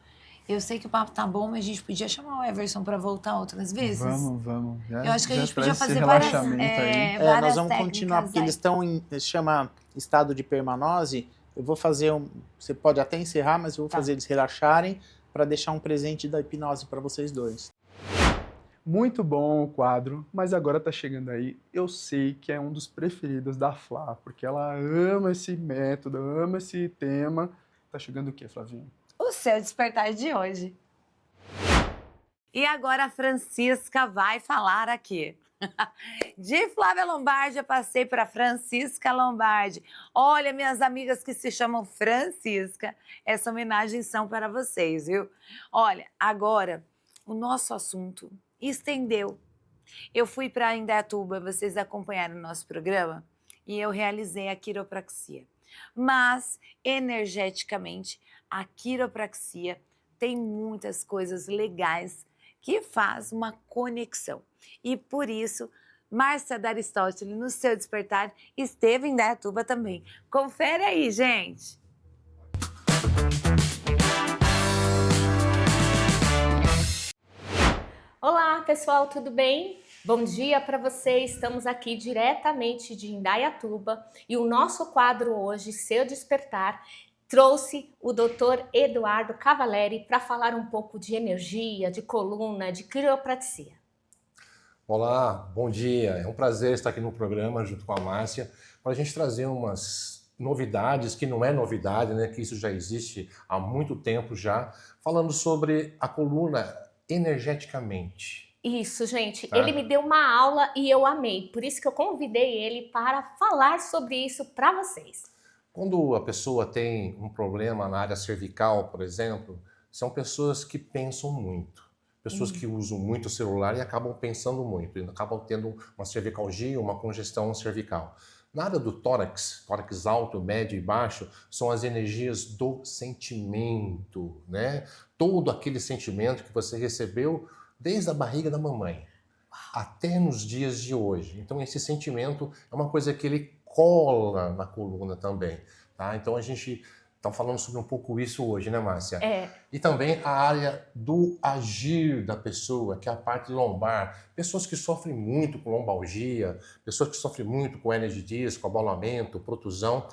Eu sei que o papo tá bom, mas a gente podia chamar o Everson para voltar outras vezes. Vamos. Eu acho que a já gente podia traz esse fazer várias, relaxamento aí. várias Nós vamos técnicas continuar, porque aí. eles estão em, se chama estado de permanose. Eu vou fazer você pode até encerrar, mas eu vou Tá. fazer eles relaxarem para deixar um presente da hipnose para vocês dois. Muito bom o quadro, mas agora tá chegando aí. Eu sei que é um dos preferidos da Flá, porque ela ama esse método, ama esse tema. Tá chegando o quê, Flavinho? O seu despertar de hoje. E agora a Francisca vai falar aqui. De Flávia Lombardi, eu passei para Francisca Lombardi. Olha, minhas amigas que se chamam Francisca, essa homenagem são para vocês, viu? Olha, agora o nosso assunto estendeu. Eu fui para Indaiatuba, vocês acompanharam o nosso programa, e eu realizei a quiropraxia. Mas, energeticamente, a quiropraxia tem muitas coisas legais que faz uma conexão. E por isso, Márcia D'Aristótile, no seu despertar, esteve em Indaiatuba também. Confere aí, gente! Olá, pessoal, tudo bem? Bom dia para vocês. Estamos aqui diretamente de Indaiatuba e o nosso quadro hoje, Seu Despertar, trouxe o Dr. Eduardo Cavaleri para falar um pouco de energia, de coluna, de quiropraxia. Olá, bom dia. É um prazer estar aqui no programa junto com a Márcia para a gente trazer umas novidades, que não é novidade, né? Que isso já existe há muito tempo já, falando sobre a coluna energeticamente. Isso, gente. Tá. Ele me deu uma aula e eu amei. Por isso que eu convidei ele para falar sobre isso para vocês. Quando a pessoa tem um problema na área cervical, por exemplo, são pessoas que pensam muito. Pessoas que usam muito o celular e acabam pensando muito, e acabam tendo uma cervicalgia, uma congestão cervical. Na área do tórax, tórax alto, médio e baixo, são as energias do sentimento, né? Todo aquele sentimento que você recebeu desde a barriga da mamãe até nos dias de hoje. Então esse sentimento é uma coisa que ele cola na coluna também, tá? Então a gente está falando sobre um pouco isso hoje, né, Márcia? É. E também a área do agir da pessoa, que é a parte lombar. Pessoas que sofrem muito com lombalgia, pessoas que sofrem muito com hernia de disco, abalamento, protusão.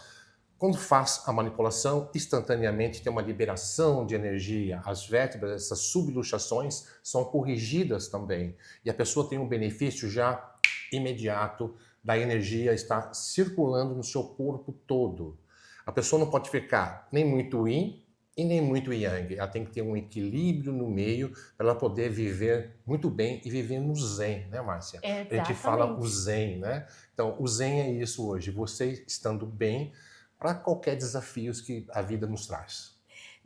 Quando faz a manipulação, instantaneamente tem uma liberação de energia. As vértebras, essas subluxações, são corrigidas também. E a pessoa tem um benefício já imediato da energia estar circulando no seu corpo todo. A pessoa não pode ficar nem muito yin e nem muito yang. Ela tem que ter um equilíbrio no meio para ela poder viver muito bem e viver no zen, né, Márcia? Exatamente. A gente fala o zen, né? Então, o zen é isso hoje. Você estando bem para qualquer desafio que a vida nos traz.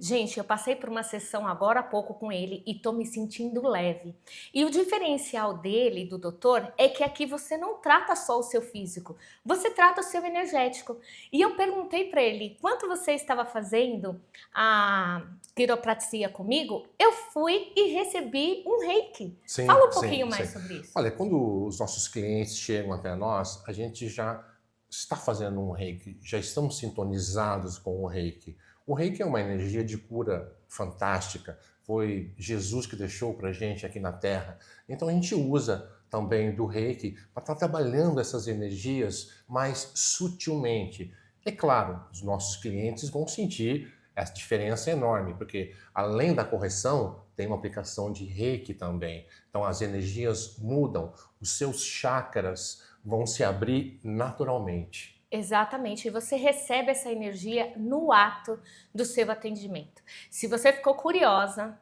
Gente, eu passei por uma sessão agora há pouco com ele e tô me sentindo leve. E o diferencial dele, do doutor, é que aqui você não trata só o seu físico, você trata o seu energético. E eu perguntei para ele, quanto você estava fazendo a quiropraxia comigo? Eu fui e recebi um reiki. Sim, Fala um sim, pouquinho mais sim. sobre isso. Olha, quando os nossos clientes chegam até nós, a gente já está fazendo um reiki, já estamos sintonizados com o reiki. O reiki é uma energia de cura fantástica, foi Jesus que deixou para a gente aqui na Terra. Então a gente usa também do reiki para estar trabalhando essas energias mais sutilmente. É claro, os nossos clientes vão sentir essa diferença enorme, porque além da correção, tem uma aplicação de reiki também. Então as energias mudam, os seus chakras vão se abrir naturalmente. Exatamente, e você recebe essa energia no ato do seu atendimento. Se você ficou curiosa,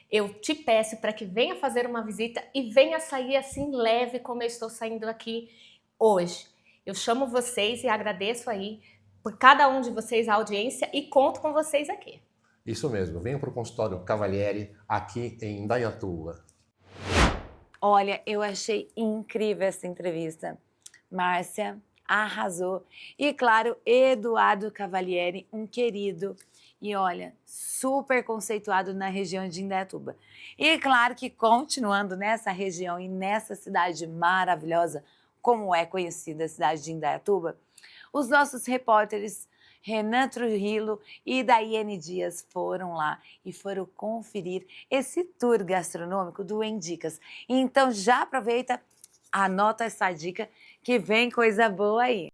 eu te peço para que venha fazer uma visita e venha sair assim leve como eu estou saindo aqui hoje. Eu chamo vocês e agradeço aí por cada um de vocês a audiência e conto com vocês aqui. Isso mesmo, venha para o consultório Cavalieri aqui em Indaiatuba. Olha, eu achei incrível essa entrevista. Márcia arrasou. E claro, Eduardo Cavalieri, um querido e olha, super conceituado na região de Indaiatuba. E claro que continuando nessa região e nessa cidade maravilhosa, como é conhecida a cidade de Indaiatuba, os nossos repórteres Renan Trujillo e Daiane Dias foram lá e foram conferir esse tour gastronômico do Endicas. Então já aproveita, anota essa dica que vem coisa boa aí.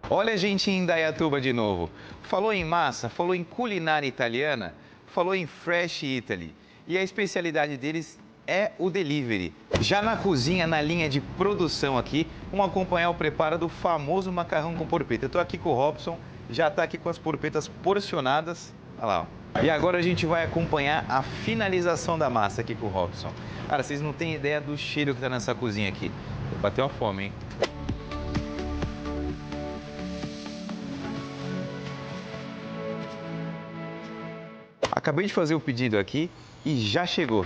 Olha a gente em Indaiatuba de novo. Falou em massa, falou em culinária italiana, falou em Fresh Italy. E a especialidade deles é o delivery. Já na cozinha, na linha de produção aqui, vamos acompanhar o preparo do famoso macarrão com porpeta. Eu estou aqui com o Robson, já está aqui com as porpetas porcionadas. Olha lá, ó. E agora a gente vai acompanhar a finalização da massa aqui com o Robson. Cara, vocês não têm ideia do cheiro que tá nessa cozinha aqui. Bateu a fome, hein? Acabei de fazer o pedido aqui e já chegou.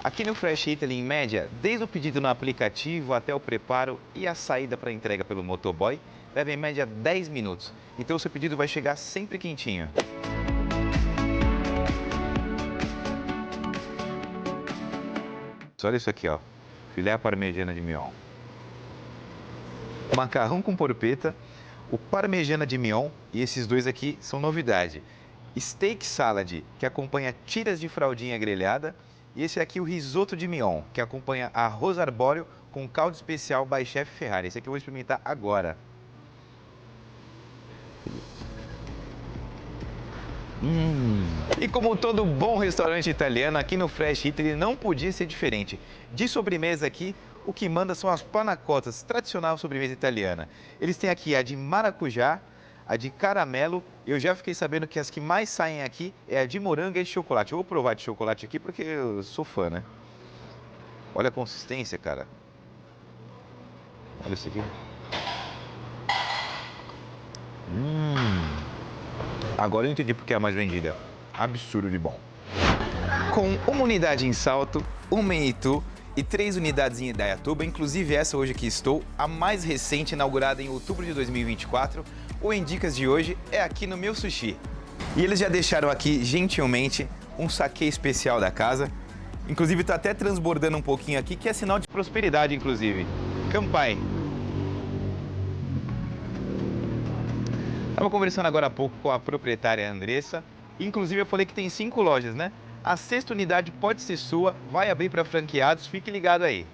Aqui no Fresh Italy, em média, desde o pedido no aplicativo até o preparo e a saída para entrega pelo motoboy, leva em média 10 minutos. Então o seu pedido vai chegar sempre quentinho. Olha isso aqui, ó. Filé à parmegiana de mignon. Macarrão com porpeta, o parmegiana de mignon e esses dois aqui são novidade. Steak salad, que acompanha tiras de fraldinha grelhada, e esse aqui o risoto de mignon, que acompanha arroz arbóreo com caldo especial by Chef Ferrari. Esse aqui eu vou experimentar agora. E como todo bom restaurante italiano, aqui no Fresh Italy não podia ser diferente. De sobremesa aqui, o que manda são as panna cottas, tradicional sobremesa italiana. Eles têm aqui a de maracujá, a de caramelo. Eu já fiquei sabendo que as que mais saem aqui é a de morango e de chocolate. Eu vou provar de chocolate aqui porque eu sou fã, né? Olha a consistência, cara. Olha isso aqui. Agora eu entendi porque é a mais vendida. Absurdo de bom. Com uma unidade em Salto, uma em Itu e 3 unidades em Indaiatuba, inclusive essa hoje que estou, a mais recente, inaugurada em outubro de 2024, o Endicas de hoje é aqui no Meu Sushi. E eles já deixaram aqui, gentilmente, um saquê especial da casa. Inclusive está até transbordando um pouquinho aqui, que é sinal de prosperidade, inclusive. Kampai. Estava conversando agora há pouco com a proprietária Andressa. Inclusive eu falei que tem 5 lojas, né? A 6ª unidade pode ser sua, vai abrir para franqueados, fique ligado aí.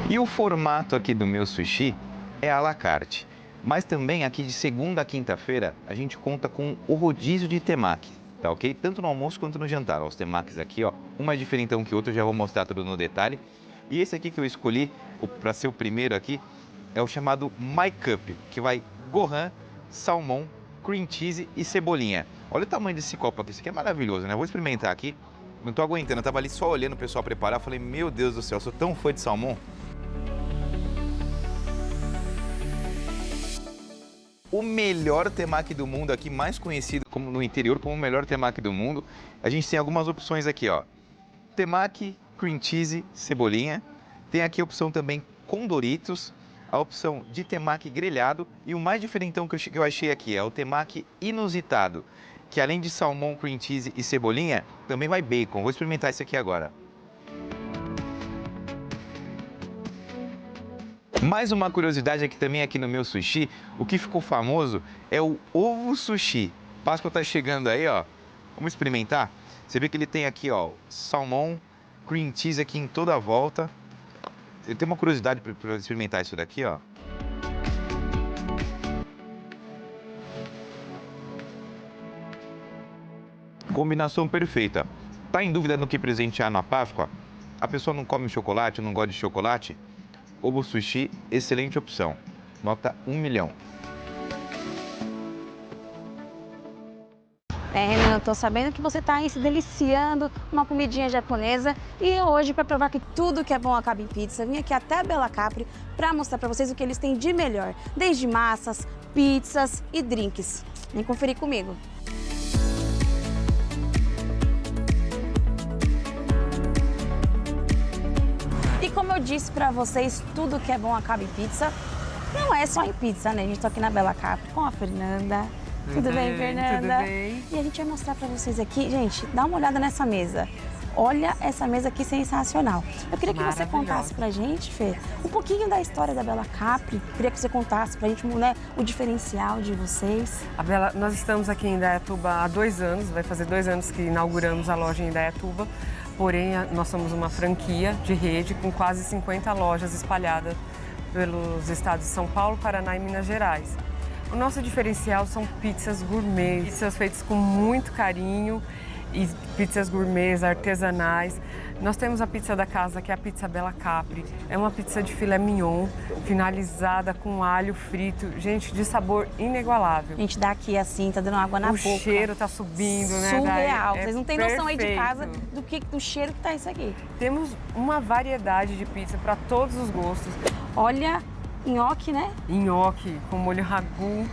E o formato aqui do Meu Sushi é à la carte. Mas também aqui de segunda a quinta-feira a gente conta com o rodízio de temaki, tá ok? Tanto no almoço quanto no jantar. Ó, os temakis aqui, ó, um mais diferentão que o outro, eu já vou mostrar tudo no detalhe. E esse aqui que eu escolhi para ser o primeiro aqui é o chamado My Cup, que vai gohan, salmão, cream cheese e cebolinha. Olha o tamanho desse copo aqui, isso aqui é maravilhoso, né? Eu vou experimentar aqui. Não tô aguentando, eu tava ali só olhando o pessoal preparar, falei, meu Deus do céu, eu sou tão fã de salmão. o melhor temaki do mundo aqui, mais conhecido como no interior como o melhor temaki do mundo. A gente tem algumas opções aqui, ó. Temaki, cream cheese, cebolinha. Tem aqui a opção também com Doritos, a opção de temaki grelhado e o mais diferentão que eu achei aqui é o temaki inusitado, que além de salmão, cream cheese e cebolinha, também vai bacon. Vou experimentar isso aqui agora. Mais uma curiosidade aqui também aqui no meu sushi, o que ficou famoso é o ovo sushi. Páscoa tá chegando aí, ó. Vamos experimentar? Você vê que ele tem aqui, ó, salmão, cream cheese aqui em toda a volta. Eu tenho uma curiosidade para experimentar isso daqui, ó. Combinação perfeita. Tá em dúvida no que presentear na Páscoa? A pessoa não come chocolate, não gosta de chocolate? Ovo sushi, excelente opção. Nota 1 milhão. Renan, eu tô sabendo que você tá aí se deliciando com uma comidinha japonesa e hoje, para provar que tudo que é bom acaba em pizza, vim aqui até a Bella Capri para mostrar para vocês o que eles têm de melhor, desde massas, pizzas e drinks. Vem conferir comigo. E como eu disse para vocês, tudo que é bom acaba em pizza. Não é só em pizza, né? A gente tá aqui na Bella Capri com a Fernanda. Tudo bem, Fernanda? Tudo bem. E a gente vai mostrar pra vocês aqui, gente, dá uma olhada nessa mesa. Olha essa mesa aqui sensacional. Eu queria que você contasse pra gente, Fê, um pouquinho da história da Bella Capri. Queria que você contasse pra gente, né, o diferencial de vocês. Nós estamos aqui em Indaiatuba há 2 anos, vai fazer 2 anos que inauguramos a loja em Indaiatuba. Porém, nós somos uma franquia de rede com quase 50 lojas espalhadas pelos estados de São Paulo, Paraná e Minas Gerais. O nosso diferencial são pizzas gourmet, pizzas feitas com muito carinho e pizzas gourmets, artesanais. Nós temos a pizza da casa, que é a pizza Bella Capri. É uma pizza de filé mignon, finalizada com alho frito. Gente, de sabor inigualável. A gente dá aqui assim, tá dando água na boca. O cheiro tá subindo, né? Surreal. Daí Vocês não têm noção aí de perfeito. casa do cheiro que tá isso aqui. Temos uma variedade de pizza para todos os gostos. Olha, nhoque, né? Nhoque com molho ragu,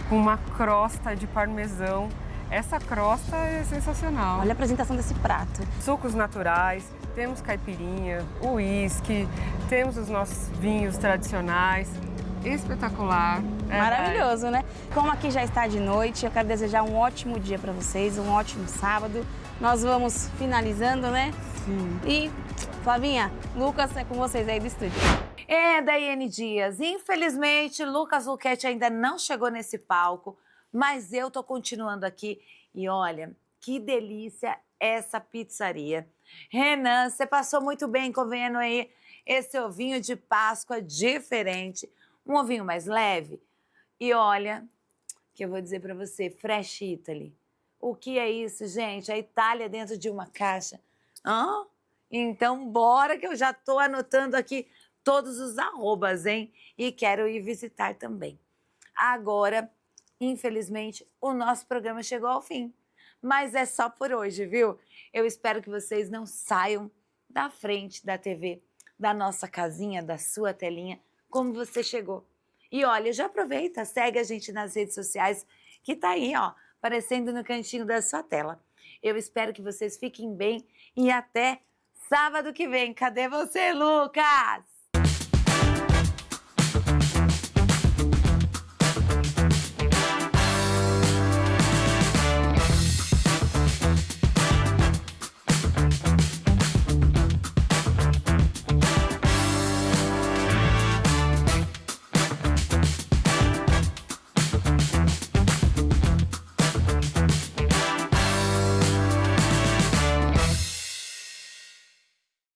com uma crosta de parmesão. Essa crosta é sensacional. Olha a apresentação desse prato. Sucos naturais, temos caipirinha, uísque, temos os nossos vinhos tradicionais. Espetacular. Maravilhoso, né? Como aqui já está de noite, eu quero desejar um ótimo dia para vocês, um ótimo sábado. Nós vamos finalizando, né? Sim. E, Flavinha, Lucas, é com vocês aí do estúdio. Daiane Dias, infelizmente, Lucas Luchetti ainda não chegou nesse palco, mas eu tô continuando aqui. E olha, que delícia essa pizzaria. Renan, você passou muito bem comendo aí esse ovinho de Páscoa diferente. Um ovinho mais leve. E olha, que eu vou dizer pra você, Fresh Italy. O que é isso, gente? A Itália dentro de uma caixa. Hã? Então, bora que eu já tô anotando aqui todos os arrobas, hein? E quero ir visitar também. Agora, infelizmente, o nosso programa chegou ao fim. Mas é só por hoje, viu? Eu espero que vocês não saiam da frente da TV, da nossa casinha, da sua telinha, como você chegou. E olha, já aproveita, segue a gente nas redes sociais, que tá aí, ó, aparecendo no cantinho da sua tela. Eu espero que vocês fiquem bem e até sábado que vem. Cadê você, Lucas?